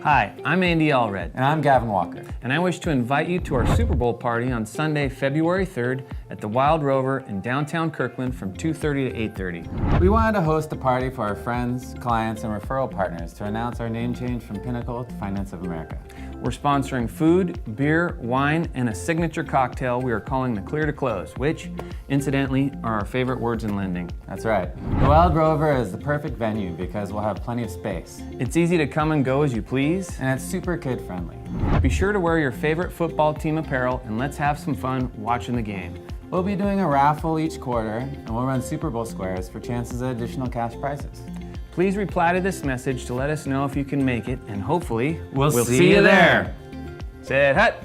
Hi, I'm Andy Allred, And I'm Gavin Walker. and I wish to invite you to our Super Bowl party on Sunday, February 3rd at the Wild Rover in downtown Kirkland from 2:30 to 8:30. We wanted to host a party for our friends, clients, and referral partners to announce our name change from Pinnacle to Finance of America. We're sponsoring food, beer, wine, and a signature cocktail we are calling the Clear to Close, which, incidentally, are our favorite words in lending. That's right. The Wild Rover is the perfect venue because we'll have plenty of space. It's easy to come and go as you please. And it's super kid-friendly. Be sure to wear your favorite football team apparel and let's have some fun watching the game. We'll be doing a raffle each quarter, and we'll run Super Bowl squares for chances at additional cash prizes. Please reply to this message to let us know if you can make it, and hopefully, We'll see you there. Say it, hut!